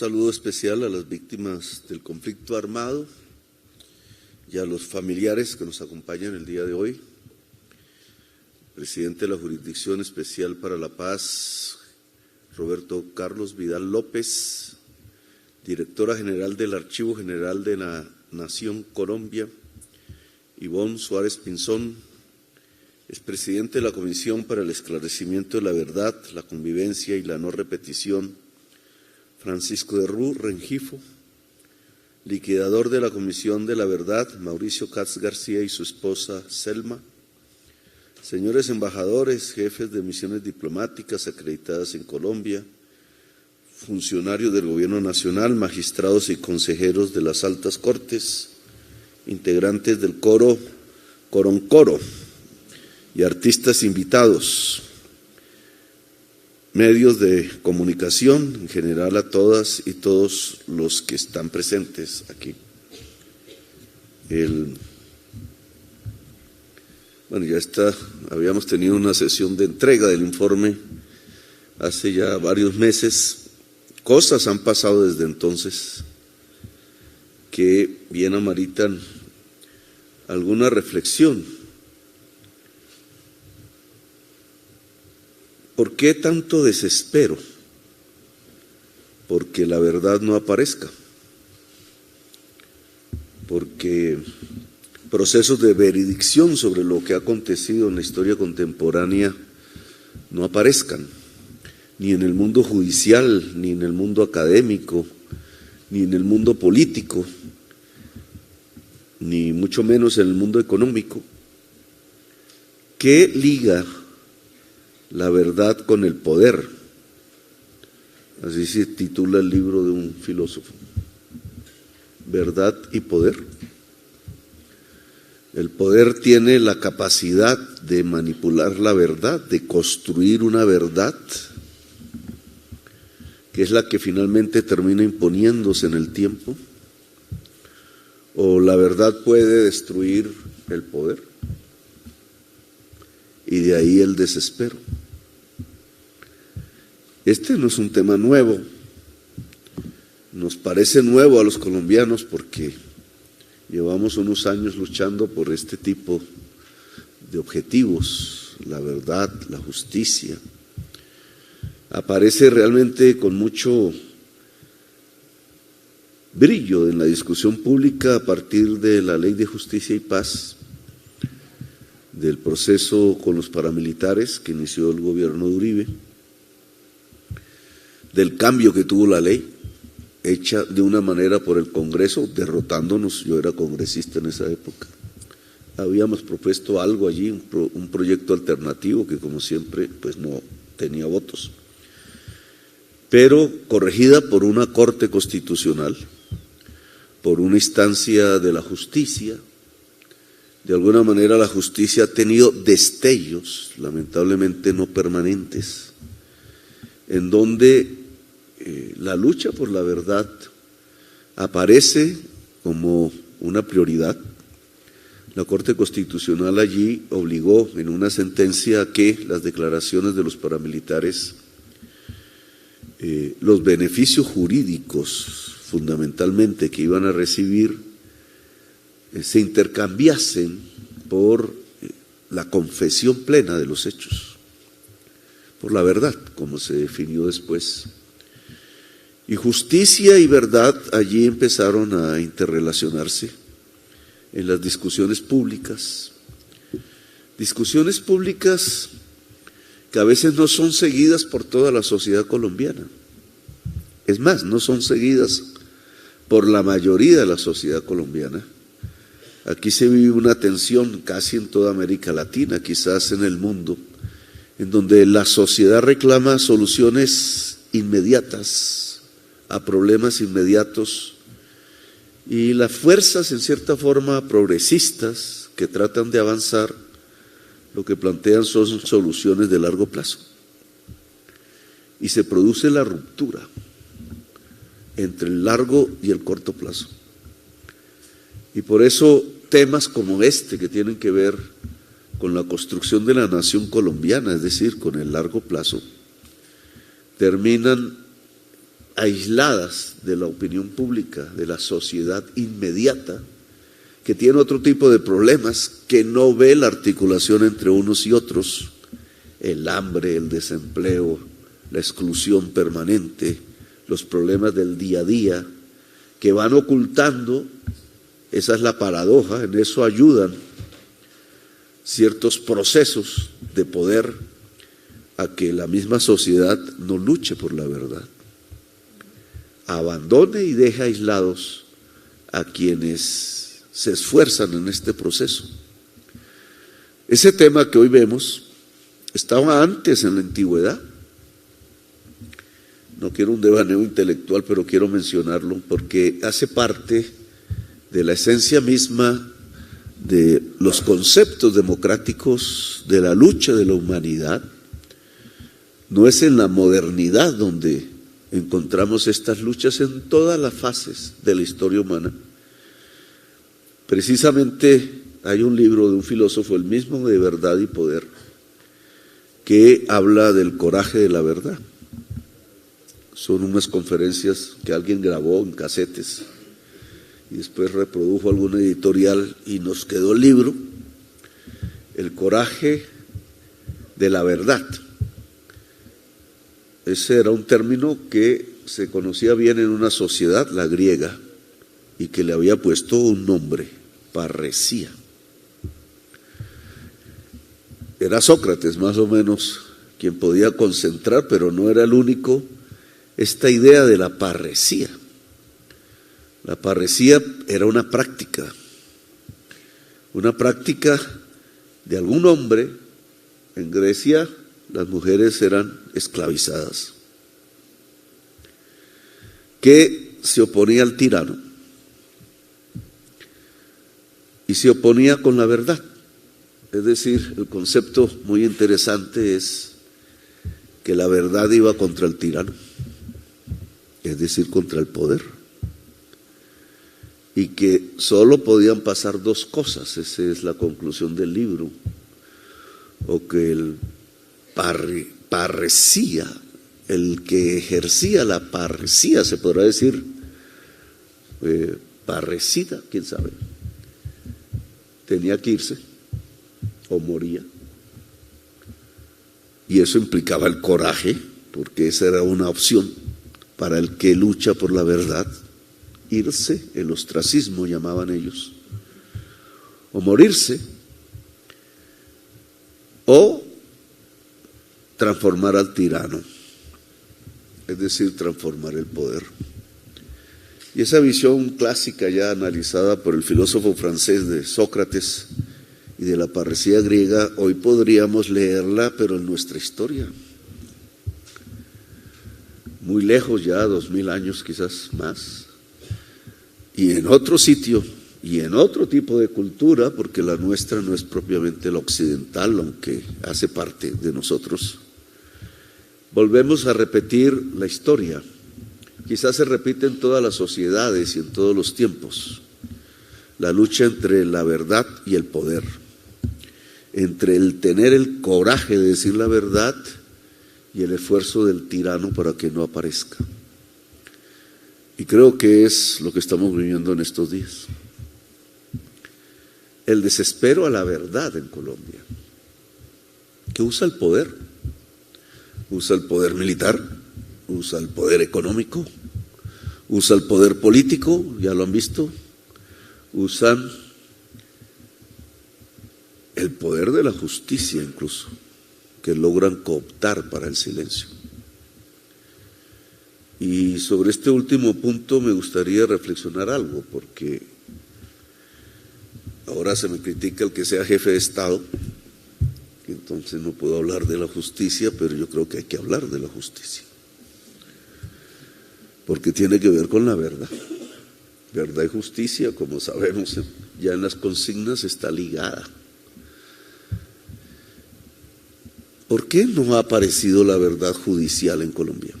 saludo especial a las víctimas del conflicto armado y a los familiares que nos acompañan el día de hoy. Presidente de la Jurisdicción Especial para la Paz, Roberto Carlos Vidal López, Directora General del Archivo General de la Nación Colombia, Ivonne Suárez Pinzón, expresidente de la Comisión para el Esclarecimiento de la Verdad, la Convivencia y la No Repetición, Francisco de Rú Rengifo, liquidador de la Comisión de la Verdad, Mauricio Katz García y su esposa Selma, señores embajadores, jefes de misiones diplomáticas acreditadas en Colombia, funcionarios del Gobierno Nacional, magistrados y consejeros de las altas cortes, integrantes del coro Coroncoro y artistas invitados, medios de comunicación, en general a todas y todos los que están presentes aquí. Habíamos tenido una sesión de entrega del informe hace ya varios meses. Cosas han pasado desde entonces que bien ameritan alguna reflexión. ¿Por qué tanto desespero? Porque la verdad no aparezca, porque procesos de veredicción sobre lo que ha acontecido en la historia contemporánea no aparezcan, ni en el mundo judicial, ni en el mundo académico, ni en el mundo político, ni mucho menos en el mundo económico. ¿Qué liga la verdad con el poder? Así se titula el libro de un filósofo. ¿Verdad y poder? El poder tiene la capacidad de manipular la verdad, de construir una verdad, que es la que finalmente termina imponiéndose en el tiempo, o la verdad puede destruir el poder, y de ahí el desespero. Este no es un tema nuevo, nos parece nuevo a los colombianos porque llevamos unos años luchando por este tipo de objetivos, la verdad, la justicia. Aparece realmente con mucho brillo en la discusión pública a partir de la Ley de Justicia y Paz, del proceso con los paramilitares que inició el gobierno de Uribe, del cambio que tuvo la ley, hecha de una manera por el Congreso, derrotándonos. Yo era congresista en esa época. Habíamos propuesto algo allí, un proyecto alternativo que, como siempre, pues no tenía votos, pero corregida por una Corte Constitucional, por una instancia de la justicia. De alguna manera la justicia ha tenido destellos, lamentablemente no permanentes, en donde la lucha por la verdad aparece como una prioridad. La Corte Constitucional allí obligó en una sentencia a que las declaraciones de los paramilitares, los beneficios jurídicos fundamentalmente que iban a recibir, se intercambiasen por la confesión plena de los hechos, por la verdad, como se definió después. Y justicia y verdad allí empezaron a interrelacionarse en las discusiones públicas que a veces no son seguidas por toda la sociedad colombiana. Es más, no son seguidas por la mayoría de la sociedad colombiana. Aquí se vive una tensión casi en toda América Latina, quizás en el mundo, en donde la sociedad reclama soluciones inmediatas a problemas inmediatos, y las fuerzas en cierta forma progresistas que tratan de avanzar, lo que plantean son soluciones de largo plazo, y se produce la ruptura entre el largo y el corto plazo. Y por eso temas como este, que tienen que ver con la construcción de la nación colombiana, es decir, con el largo plazo, terminan aisladas de la opinión pública, de la sociedad inmediata, que tiene otro tipo de problemas, que no ve la articulación entre unos y otros, el hambre, el desempleo, la exclusión permanente, los problemas del día a día, que van ocultando. Esa es la paradoja, en eso ayudan ciertos procesos de poder a que la misma sociedad no luche por la verdad, abandone y deje aislados a quienes se esfuerzan en este proceso. Ese tema que hoy vemos estaba antes en la antigüedad. No quiero un devaneo intelectual, pero quiero mencionarlo porque hace parte de la esencia misma de los conceptos democráticos, de la lucha de la humanidad. No es en la modernidad donde encontramos estas luchas, en todas las fases de la historia humana. Precisamente hay un libro de un filósofo, el mismo, de Verdad y Poder, que habla del coraje de la verdad. Son unas conferencias que alguien grabó en casetes y después reprodujo alguna editorial y nos quedó el libro, El coraje de la verdad. Ese era un término que se conocía bien en una sociedad, la griega, y que le había puesto un nombre, parresía. Era Sócrates más o menos quien podía concentrar, pero no era el único, esta idea de la parresía. La parresía era una práctica de algún hombre. En Grecia las mujeres eran esclavizadas, que se oponía al tirano y se oponía con la verdad. Es decir, el concepto muy interesante es que la verdad iba contra el tirano, es decir, contra el poder, y que solo podían pasar dos cosas. Esa es la conclusión del libro, o que el parresía, el que ejercía la parresía, se podrá decir parresida, quién sabe, tenía que irse o moría. Y eso implicaba el coraje, porque esa era una opción para el que lucha por la verdad: irse, el ostracismo llamaban ellos, o morirse, o transformar al tirano, es decir, transformar el poder. Y esa visión clásica, ya analizada por el filósofo francés de Sócrates y de la parresía griega, hoy podríamos leerla, pero en nuestra historia, muy lejos ya, 2000 años quizás más, y en otro sitio y en otro tipo de cultura, porque la nuestra no es propiamente la occidental, aunque hace parte de nosotros. Volvemos a repetir la historia. Quizás se repite en todas las sociedades y en todos los tiempos. La lucha entre la verdad y el poder, entre el tener el coraje de decir la verdad y el esfuerzo del tirano para que no aparezca. Y creo que es lo que estamos viviendo en estos días. El desespero a la verdad en Colombia, que usa el poder militar, usa el poder económico, usa el poder político, ya lo han visto, usan el poder de la justicia incluso, que logran cooptar para el silencio. Y sobre este último punto me gustaría reflexionar algo, porque ahora se me critica el que sea jefe de Estado, entonces no puedo hablar de la justicia, pero yo creo que hay que hablar de la justicia, porque tiene que ver con la verdad. Verdad y justicia, como sabemos, ya en las consignas está ligada. ¿Por qué no ha aparecido la verdad judicial en Colombia?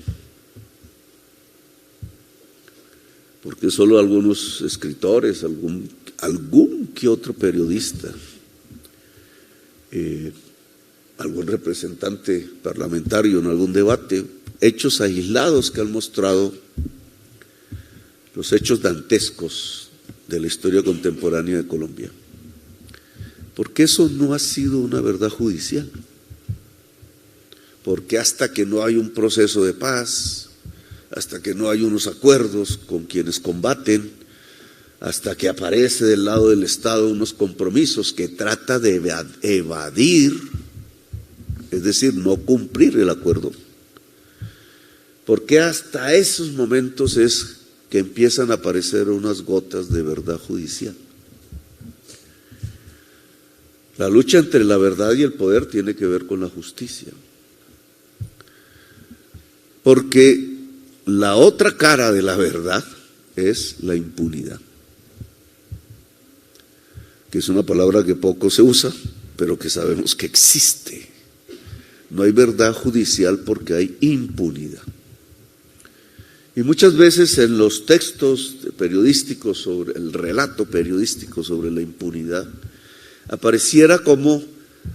Porque solo algunos escritores, algún que otro periodista, algún representante parlamentario en algún debate hechos aislados que han mostrado los hechos dantescos de la historia contemporánea de Colombia. Porque eso no ha sido una verdad judicial. Porque hasta que no hay un proceso de paz, hasta que no hay unos acuerdos con quienes combaten, hasta que aparece del lado del Estado unos compromisos que trata de evadir, es decir, no cumplir el acuerdo. Porque hasta esos momentos es que empiezan a aparecer unas gotas de verdad judicial. La lucha entre la verdad y el poder tiene que ver con la justicia. Porque la otra cara de la verdad es la impunidad, que es una palabra que poco se usa, pero que sabemos que existe. No hay verdad judicial porque hay impunidad. Y muchas veces en los textos periodísticos sobre el relato periodístico sobre la impunidad, apareciera como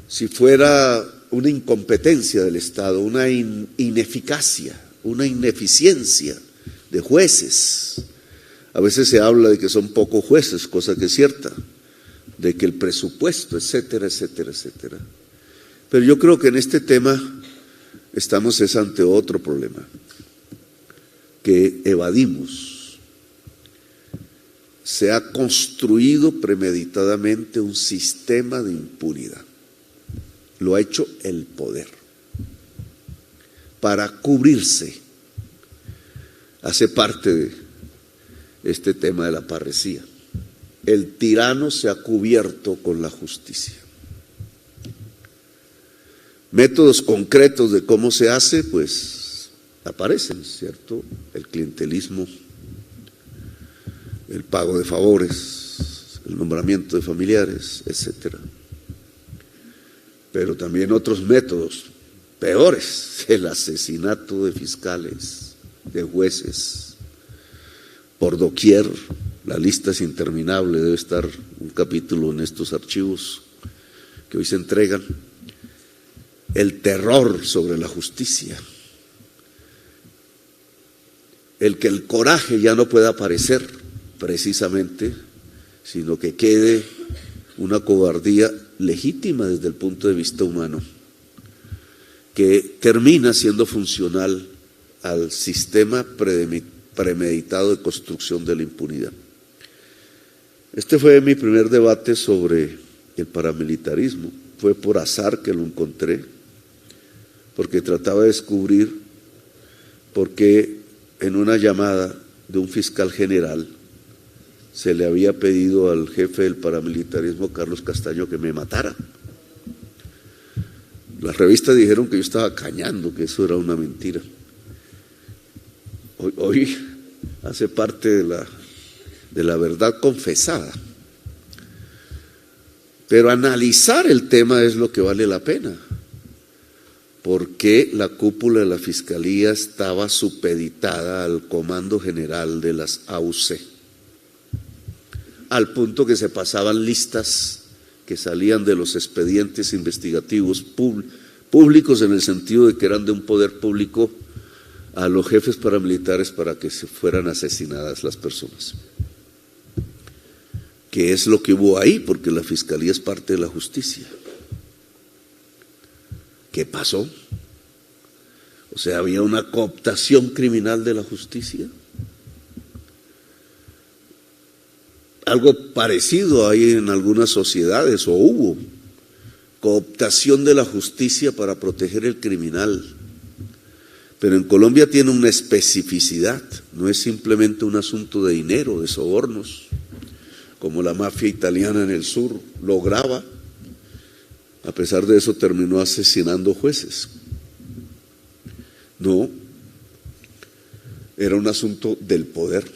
si fuera una incompetencia del Estado, una ineficacia, una ineficiencia de jueces. A veces se habla de que son pocos jueces, cosa que es cierta, de que el presupuesto, etcétera, etcétera, etcétera. Pero yo creo que en este tema estamos ante otro problema, que evadimos. Se ha construido premeditadamente un sistema de impunidad. Lo ha hecho el poder para cubrirse. Hace parte de este tema de la parresía. El tirano se ha cubierto con la justicia. Métodos concretos de cómo se hace, pues aparecen, ¿cierto? El clientelismo, el pago de favores, el nombramiento de familiares, etcétera. Pero también otros métodos peores, el asesinato de fiscales, de jueces, por doquier. La lista es interminable, debe estar un capítulo en estos archivos que hoy se entregan. El terror sobre la justicia, el que el coraje ya no pueda aparecer precisamente, sino que quede una cobardía legítima desde el punto de vista humano, que termina siendo funcional al sistema premeditado de construcción de la impunidad. Este fue mi primer debate sobre el paramilitarismo. Fue por azar que lo encontré, porque trataba de descubrir por qué en una llamada de un fiscal general se le había pedido al jefe del paramilitarismo, Carlos Castaño, que me matara. Las revistas dijeron que yo estaba cañando, que eso era una mentira. Hoy hace parte de la verdad confesada. Pero analizar el tema es lo que vale la pena. ¿Por qué la cúpula de la Fiscalía estaba supeditada al Comando General de las AUC? Al punto que se pasaban listas que salían de los expedientes investigativos públicos, en el sentido de que eran de un poder público, a los jefes paramilitares para que se fueran asesinadas las personas. ¿Qué es lo que hubo ahí? Porque la Fiscalía es parte de la justicia. ¿Qué pasó? O sea, ¿había una cooptación criminal de la justicia? Algo parecido hay en algunas sociedades, o hubo cooptación de la justicia para proteger el criminal. Pero en Colombia tiene una especificidad, no es simplemente un asunto de dinero, de sobornos, como la mafia italiana en el sur lograba. A pesar de eso terminó asesinando jueces. No, era un asunto del poder.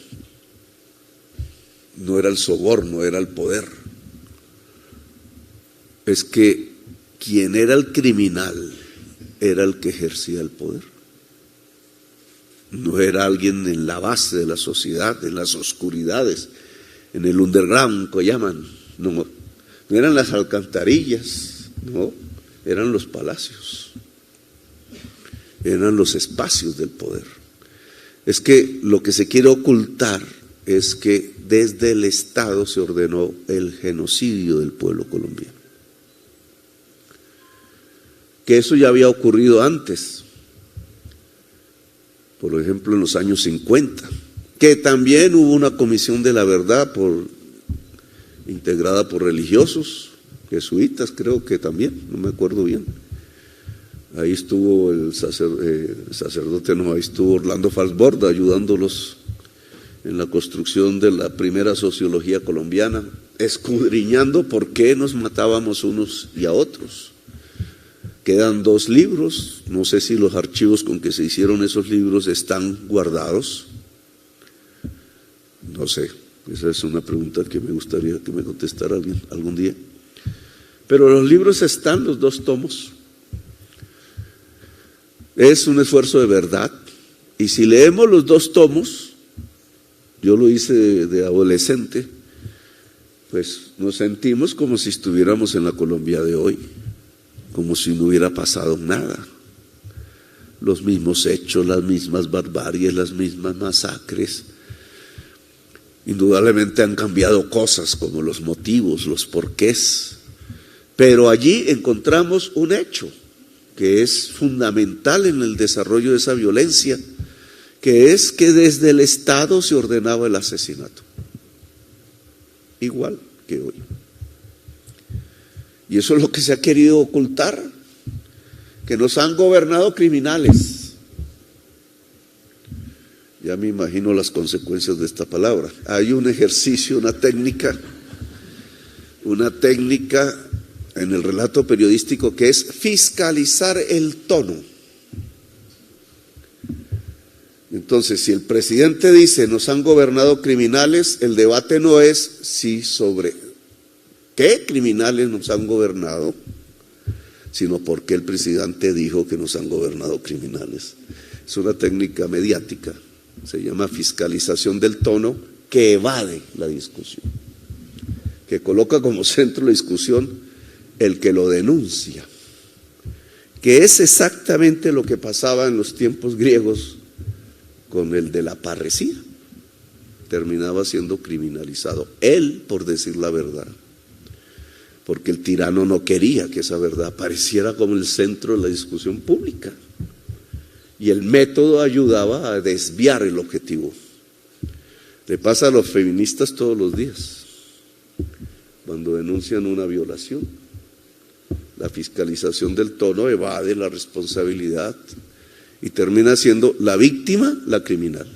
No era el soborno, era el poder. Es que quien era el criminal era el que ejercía el poder. No era alguien en la base de la sociedad, en las oscuridades, en el underground que llaman. No eran las alcantarillas, no, eran los palacios. eran los espacios del poder. Es que lo que se quiere ocultar es que desde el Estado se ordenó el genocidio del pueblo colombiano. Que eso ya había ocurrido antes, por ejemplo en los años 50, que también hubo una comisión de la verdad integrada por religiosos, jesuitas creo que también, no me acuerdo bien. Ahí estuvo el sacerdote, no, ahí estuvo Orlando Falsborda ayudándolos en la construcción de la primera sociología colombiana, escudriñando por qué nos matábamos unos y a otros. Quedan 2 libros, no sé si los archivos con que se hicieron esos libros están guardados, no sé, esa es una pregunta que me gustaría que me contestara alguien algún día. Pero los libros están, los 2 tomos. Es un esfuerzo de verdad, y si leemos los 2 tomos, yo lo hice de adolescente, pues nos sentimos como si estuviéramos en la Colombia de hoy, como si no hubiera pasado nada. Los mismos hechos, las mismas barbaries, las mismas masacres. Indudablemente han cambiado cosas como los motivos, los porqués, pero allí encontramos un hecho que es fundamental en el desarrollo de esa violencia, que es que desde el Estado se ordenaba el asesinato, igual que hoy. Y eso es lo que se ha querido ocultar, que nos han gobernado criminales. Ya me imagino las consecuencias de esta palabra. Hay un ejercicio, una técnica en el relato periodístico que es fiscalizar el tono. Entonces, si el presidente dice nos han gobernado criminales, el debate no es si sobre qué criminales nos han gobernado, sino por qué el presidente dijo que nos han gobernado criminales. Es una técnica mediática, se llama fiscalización del tono, que evade la discusión, que coloca como centro de la discusión el que lo denuncia, que es exactamente lo que pasaba en los tiempos griegos con el de la parresía. Terminaba siendo criminalizado él por decir la verdad, porque el tirano no quería que esa verdad apareciera como el centro de la discusión pública, y el método ayudaba a desviar el objetivo. Le pasa a los feministas todos los días cuando denuncian una violación. La fiscalización del tono evade la responsabilidad y termina siendo la víctima la criminal.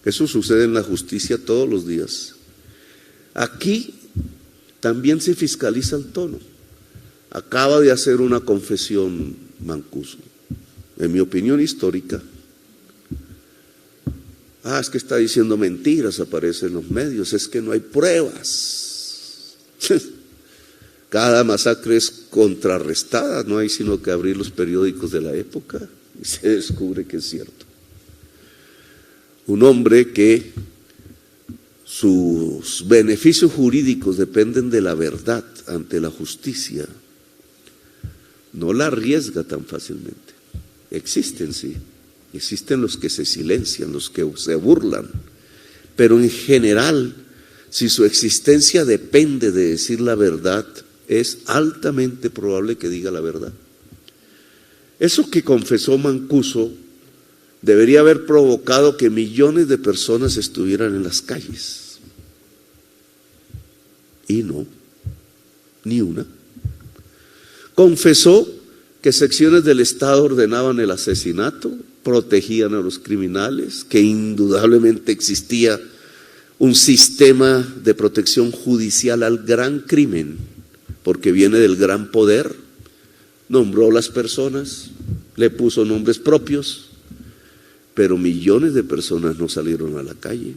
Eso sucede en la justicia todos los días. Aquí también se fiscaliza el tono. Acaba de hacer una confesión Mancuso, en mi opinión histórica. Es que está diciendo mentiras, aparece en los medios, es que no hay pruebas. Cada masacre es contrarrestada, no hay sino que abrir los periódicos de la época y se descubre que es cierto. Un hombre que sus beneficios jurídicos dependen de la verdad ante la justicia, no la arriesga tan fácilmente. Existen, sí, existen los que se silencian, los que se burlan, pero en general, si su existencia depende de decir la verdad, es altamente probable que diga la verdad. Eso que confesó Mancuso debería haber provocado que millones de personas estuvieran en las calles. Y no, ni una. Confesó que secciones del Estado ordenaban el asesinato, protegían a los criminales, que indudablemente existía un sistema de protección judicial al gran crimen, porque viene del gran poder. Nombró las personas, le puso nombres propios, pero millones de personas no salieron a la calle.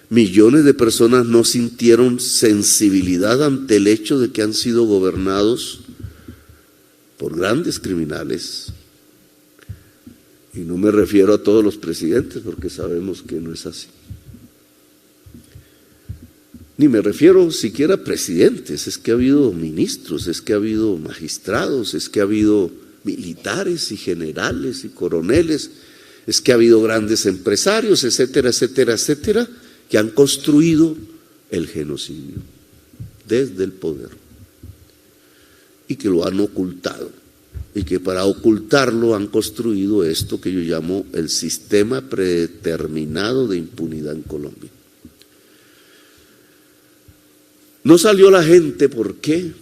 Millones de personas no sintieron sensibilidad ante el hecho de que han sido gobernados por grandes criminales. Y no me refiero a todos los presidentes, porque sabemos que no es así. Ni me refiero siquiera a presidentes, es que ha habido ministros, es que ha habido magistrados, es que ha habido militares y generales y coroneles, es que ha habido grandes empresarios, etcétera, etcétera, etcétera, que han construido el genocidio desde el poder y que lo han ocultado, y que para ocultarlo han construido esto que yo llamo el sistema predeterminado de impunidad en Colombia. No salió la gente, ¿por qué?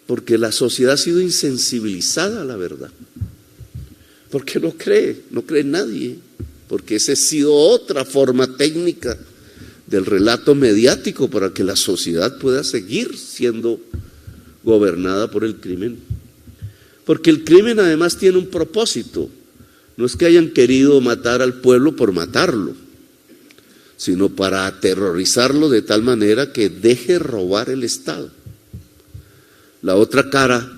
Porque la sociedad ha sido insensibilizada a la verdad. Porque no cree nadie, porque esa ha sido otra forma técnica del relato mediático para que la sociedad pueda seguir siendo gobernada por el crimen. Porque el crimen además tiene un propósito, no es que hayan querido matar al pueblo por matarlo, sino para aterrorizarlo de tal manera que deje robar el Estado. La otra cara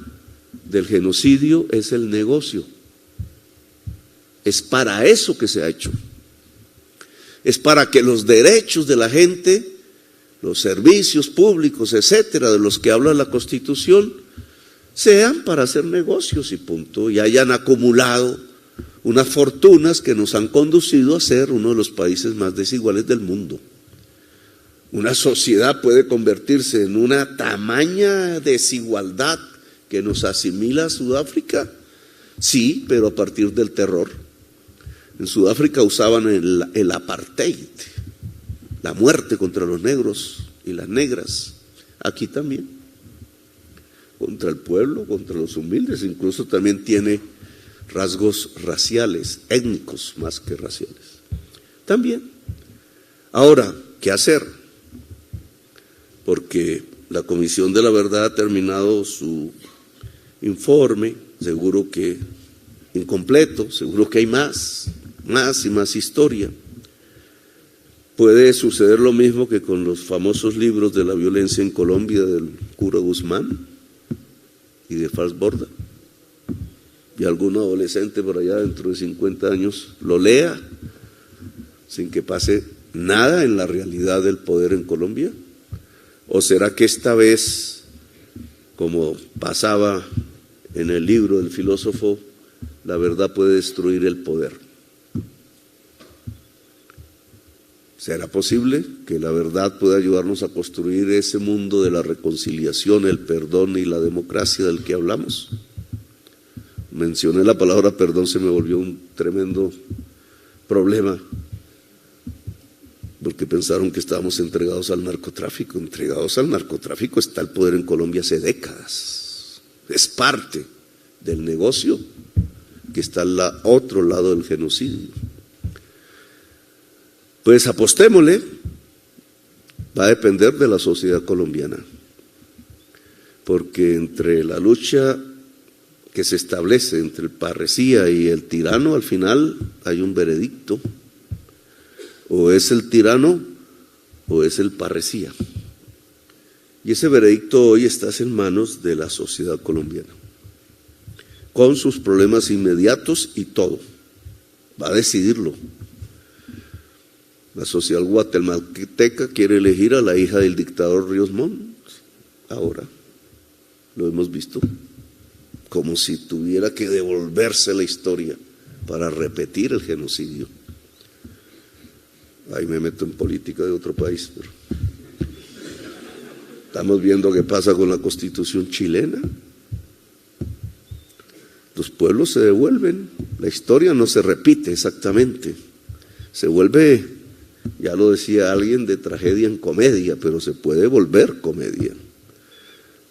del genocidio es el negocio. Es para eso que se ha hecho. Es para que los derechos de la gente, los servicios públicos, etcétera, de los que habla la Constitución, sean para hacer negocios y punto, y hayan acumulado unas fortunas que nos han conducido a ser uno de los países más desiguales del mundo. Una sociedad puede convertirse en una tamaña desigualdad que nos asimila a Sudáfrica, sí, pero a partir del terror. En Sudáfrica usaban el apartheid, la muerte contra los negros y las negras. Aquí también, contra el pueblo, contra los humildes, incluso también tiene rasgos raciales, étnicos más que raciales. También. Ahora, ¿qué hacer? Porque la Comisión de la Verdad ha terminado su informe, seguro que incompleto, seguro que hay más y más historia. Puede suceder lo mismo que con los famosos libros de la violencia en Colombia del cura Guzmán y de Fals Borda, y algún adolescente por allá dentro de 50 años lo lea sin que pase nada en la realidad del poder en Colombia. ¿O será que esta vez, como pasaba en el libro del filósofo, la verdad puede destruir el poder? ¿Será posible que la verdad pueda ayudarnos a construir ese mundo de la reconciliación, el perdón y la democracia del que hablamos? Mencioné la palabra perdón, se me volvió un tremendo problema, porque pensaron que estábamos entregados al narcotráfico. Entregados al narcotráfico está el poder en Colombia hace décadas. Es parte del negocio que está al otro lado del genocidio. Pues apostémosle, va a depender de la sociedad colombiana, porque entre la lucha que se establece entre el parresía y el tirano, al final hay un veredicto: o es el tirano o es el parresía. Y ese veredicto hoy está en manos de la sociedad colombiana, con sus problemas inmediatos y todo. Va a decidirlo. La sociedad guatemalteca quiere elegir a la hija del dictador Ríos Montt. Ahora lo hemos visto, como si tuviera que devolverse la historia para repetir el genocidio. Ahí me meto en política de otro país, pero estamos viendo qué pasa con la Constitución chilena. Los pueblos se devuelven, la historia no se repite exactamente, se vuelve, ya lo decía alguien, de tragedia en comedia, pero se puede volver comedia.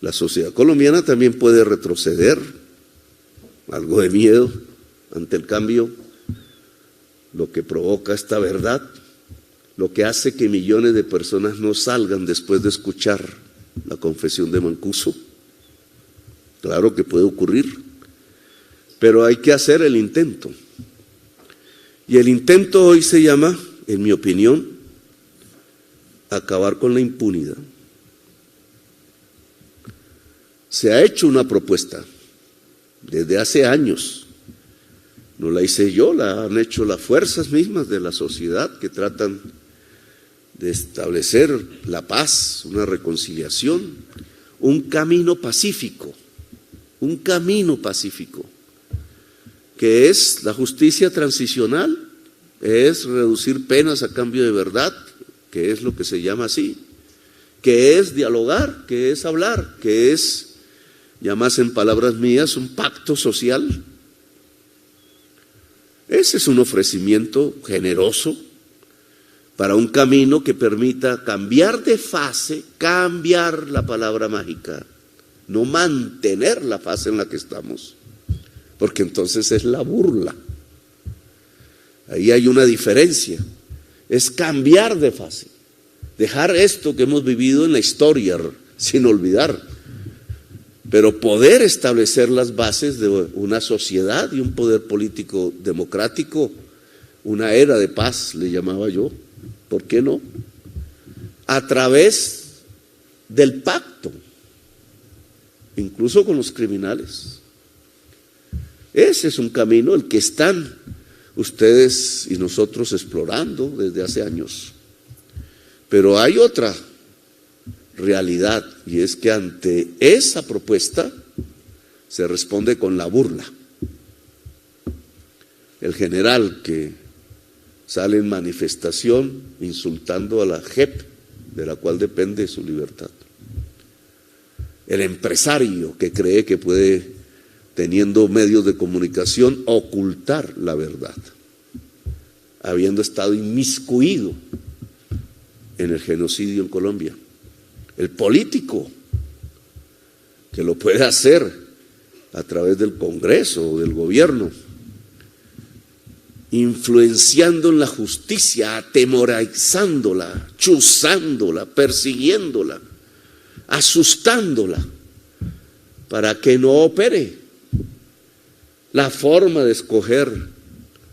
La sociedad colombiana también puede retroceder, algo de miedo ante el cambio, lo que provoca esta verdad, lo que hace que millones de personas no salgan después de escuchar la confesión de Mancuso. Claro que puede ocurrir, pero hay que hacer el intento. Y el intento hoy se llama, en mi opinión, acabar con la impunidad. Se ha hecho una propuesta desde hace años. No la hice yo, la han hecho las fuerzas mismas de la sociedad que tratan de establecer la paz, una reconciliación, un camino pacífico un camino pacífico, que es la justicia transicional, es reducir penas a cambio de verdad, que es lo que se llama así, que es dialogar, que es hablar, que es, ya más en palabras mías, un pacto social. Ese es un ofrecimiento generoso para un camino que permita cambiar de fase, cambiar la palabra mágica, no mantener la fase en la que estamos, porque entonces es la burla. Ahí hay una diferencia, es cambiar de fase, dejar esto que hemos vivido en la historia sin olvidar, pero poder establecer las bases de una sociedad y un poder político democrático, una era de paz, le llamaba yo. ¿Por qué no? A través del pacto, incluso con los criminales. Ese es un camino el que están ustedes y nosotros explorando desde hace años. Pero hay otra realidad, y es que ante esa propuesta se responde con la burla. El general que sale en manifestación insultando a la JEP, de la cual depende su libertad. El empresario que cree que puede, teniendo medios de comunicación, ocultar la verdad, habiendo estado inmiscuido en el genocidio en Colombia. El político que lo puede hacer a través del Congreso o del gobierno, influenciando en la justicia, atemorizándola, chuzándola, persiguiéndola, asustándola, para que no opere. La forma de escoger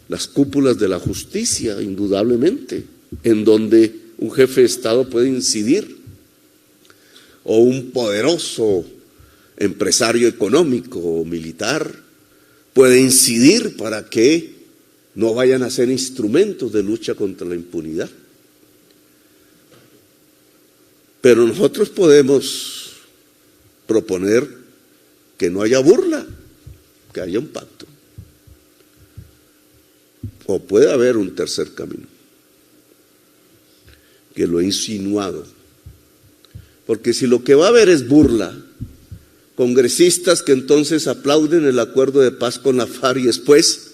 las cúpulas de la justicia, indudablemente, en donde un jefe de Estado puede incidir, o un poderoso empresario económico o militar puede incidir para que no vayan a ser instrumentos de lucha contra la impunidad. Pero nosotros podemos proponer que no haya burla, que haya un pacto. O puede haber un tercer camino, que lo he insinuado. Porque si lo que va a haber es burla, congresistas que entonces aplauden el acuerdo de paz con la FARC y después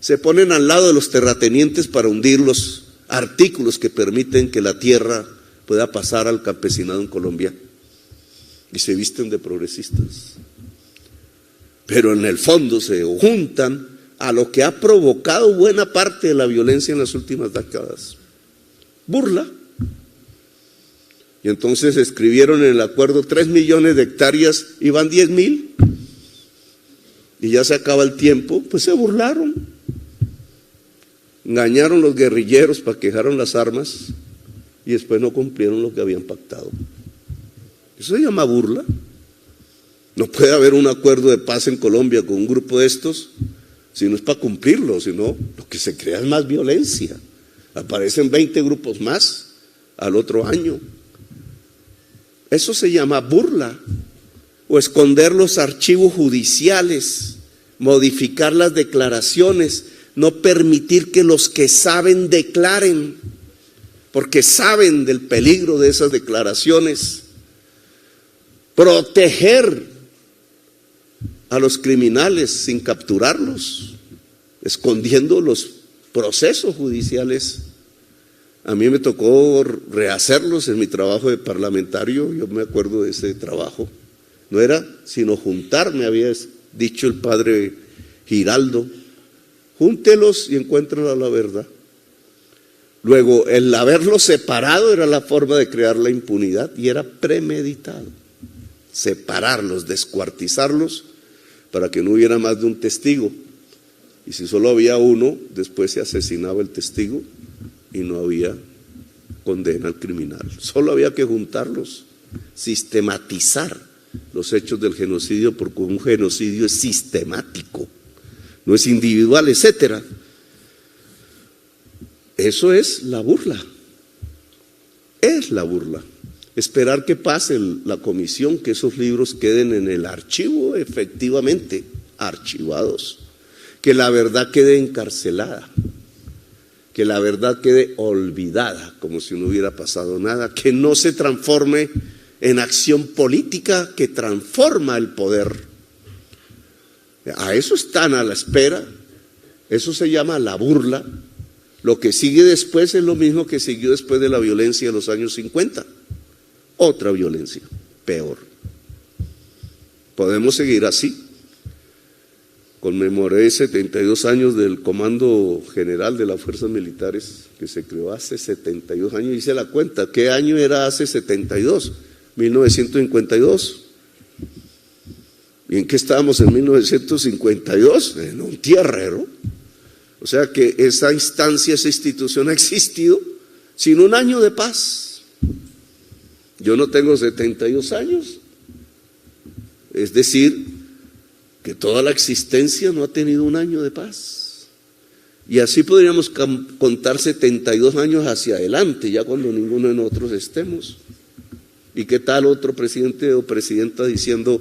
se ponen al lado de los terratenientes para hundir los artículos que permiten que la tierra pueda pasar al campesinado en Colombia, y se visten de progresistas. Pero en el fondo se juntan a lo que ha provocado buena parte de la violencia en las últimas décadas: burla. Y entonces escribieron en el acuerdo 3 millones de hectáreas y van 10,000, y ya se acaba el tiempo, pues se burlaron. Engañaron los guerrilleros para que dejaron las armas y después no cumplieron lo que habían pactado. Eso se llama burla. No puede haber un acuerdo de paz en Colombia con un grupo de estos si no es para cumplirlo, sino lo que se crea es más violencia. Aparecen 20 grupos más al otro año. Eso se llama burla. O esconder los archivos judiciales, modificar las declaraciones, no permitir que los que saben declaren, porque saben del peligro de esas declaraciones. Proteger a los criminales sin capturarlos, escondiendo los procesos judiciales. A mí me tocó rehacerlos en mi trabajo de parlamentario. Yo me acuerdo de ese trabajo. No era sino juntar, me había dicho el padre Giraldo: júntelos y encuentren la verdad. Luego, el haberlos separado era la forma de crear la impunidad, y era premeditado. Separarlos, descuartizarlos, para que no hubiera más de un testigo. Y si solo había uno, después se asesinaba el testigo y no había condena al criminal. Solo había que juntarlos, sistematizar los hechos del genocidio, porque un genocidio es sistemático, no es individual, etcétera. Eso es la burla. Es la burla. esperar que pase la comisión, que esos libros queden en el archivo, efectivamente, archivados, que la verdad quede encarcelada, que la verdad quede olvidada, como si no hubiera pasado nada, que no se transforme en acción política que transforma el poder. A eso están a la espera, eso se llama la burla. Lo que sigue después es lo mismo que siguió después de la violencia de los años 50, otra violencia, peor. Podemos seguir así. Conmemoré 72 años del Comando General de las Fuerzas Militares, que se creó hace 72 años. Hice la cuenta, ¿qué año era hace 72? 1952. ¿Y en qué estábamos en 1952? En un tierrero. O sea que esa instancia, esa institución ha existido sin un año de paz. Yo no tengo 72 años. Es decir, que toda la existencia no ha tenido un año de paz. Y así podríamos contar 72 años hacia adelante, ya cuando ninguno de nosotros estemos. ¿Y qué tal otro presidente o presidenta diciendo,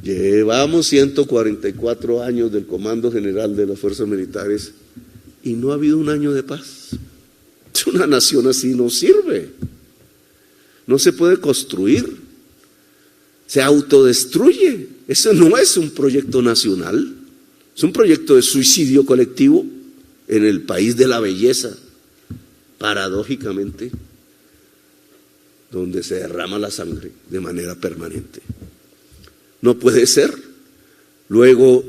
llevamos 144 años del Comando General de las Fuerzas Militares y no ha habido un año de paz? Una nación así no sirve, no se puede construir, se autodestruye. Eso no es un proyecto nacional, es un proyecto de suicidio colectivo en el país de la belleza, paradójicamente, donde se derrama la sangre de manera permanente. No puede ser. Luego,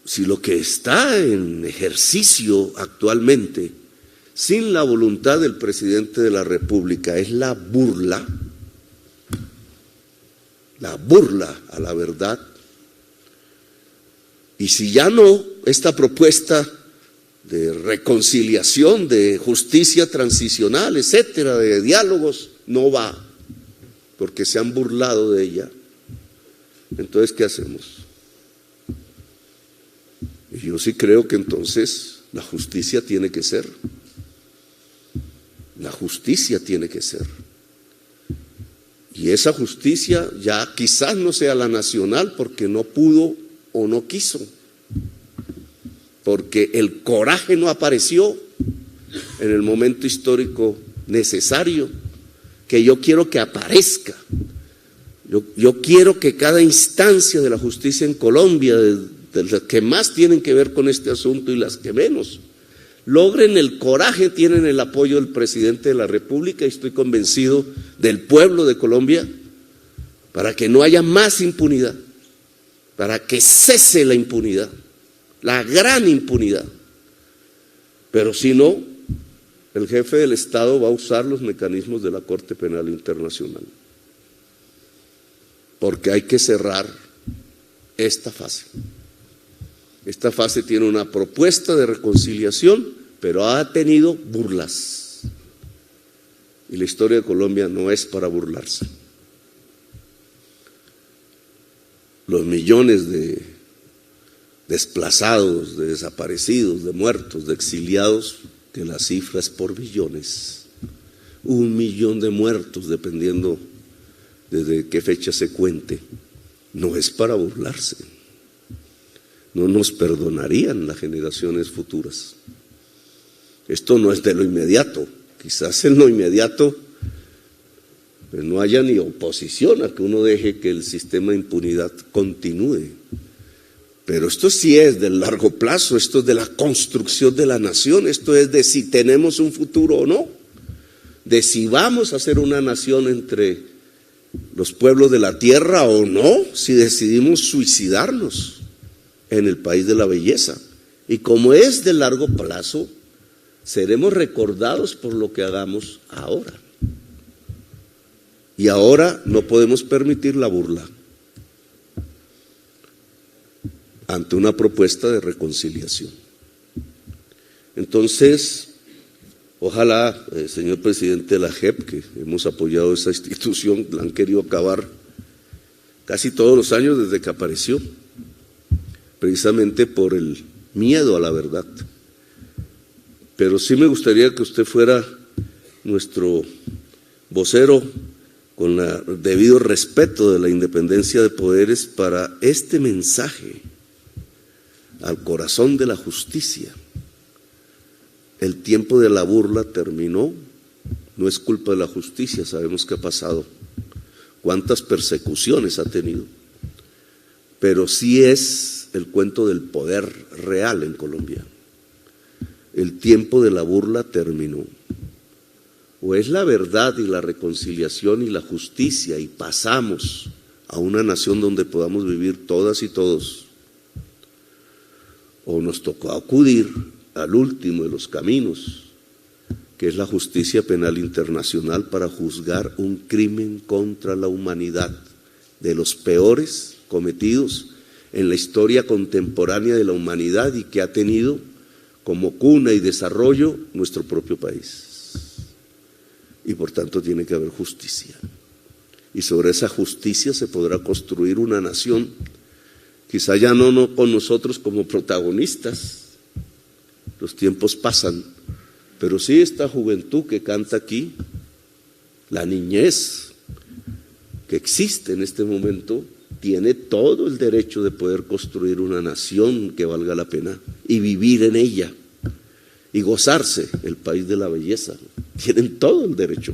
si lo que está en ejercicio actualmente, sin la voluntad del presidente de la República, es la burla a la verdad, y si ya no, esta propuesta de reconciliación, de justicia transicional, etcétera, de diálogos, no va, porque se han burlado de ella. Entonces, ¿qué hacemos? Y yo sí creo que entonces la justicia tiene que ser. La justicia tiene que ser. Y esa justicia ya quizás no sea la nacional porque no pudo o no quiso, porque el coraje no apareció en el momento histórico necesario, que yo quiero que aparezca. Yo quiero que cada instancia de la justicia en Colombia, de las que más tienen que ver con este asunto y las que menos, logren el coraje, tienen el apoyo del presidente de la República y estoy convencido del pueblo de Colombia, para que no haya más impunidad, para que cese la impunidad, la gran impunidad. Pero si no, el jefe del Estado va a usar los mecanismos de la Corte Penal Internacional, porque hay que cerrar esta fase. Esta fase tiene una propuesta de reconciliación, pero ha tenido burlas. Y la historia de Colombia no es para burlarse. Los millones de desplazados, de desaparecidos, de muertos, de exiliados, que la cifra es por billones. 1 millón de muertos, dependiendo desde qué fecha se cuente. No es para burlarse. No nos perdonarían las generaciones futuras. Esto no es de lo inmediato. Quizás en lo inmediato pues no haya ni oposición a que uno deje que el sistema de impunidad continúe. Pero esto sí es del largo plazo, esto es de la construcción de la nación, esto es de si tenemos un futuro o no, de si vamos a ser una nación entre los pueblos de la tierra o no, si decidimos suicidarnos en el país de la belleza. Y como es de largo plazo, seremos recordados por lo que hagamos ahora. Y ahora no podemos permitir la burla ante una propuesta de reconciliación. Entonces, ojalá, señor presidente de la JEP, que hemos apoyado esa institución, la han querido acabar casi todos los años desde que apareció, precisamente por el miedo a la verdad. Pero sí me gustaría que usted fuera nuestro vocero con el debido respeto de la independencia de poderes, para este mensaje al corazón de la justicia. El tiempo de la burla terminó, no es culpa de la justicia, sabemos qué ha pasado, cuántas persecuciones ha tenido, pero sí es el cuento del poder real en Colombia. El tiempo de la burla terminó. O es la verdad y la reconciliación y la justicia y pasamos a una nación donde podamos vivir todas y todos, o nos tocó acudir al último de los caminos, que es la justicia penal internacional, para juzgar un crimen contra la humanidad, de los peores cometidos en la historia contemporánea de la humanidad y que ha tenido como cuna y desarrollo nuestro propio país. Y por tanto tiene que haber justicia. Y sobre esa justicia se podrá construir una nación, quizá ya no con nosotros como protagonistas, los tiempos pasan, pero sí esta juventud que canta aquí, la niñez que existe en este momento, tiene todo el derecho de poder construir una nación que valga la pena y vivir en ella y gozarse el país de la belleza. Tienen todo el derecho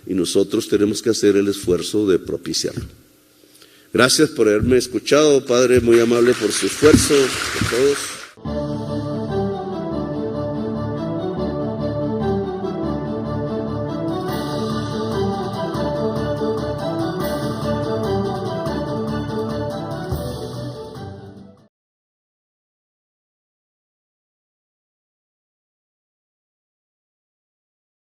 y nosotros tenemos que hacer el esfuerzo de propiciarlo. Gracias por haberme escuchado, Padre, muy amable por su esfuerzo, a todos.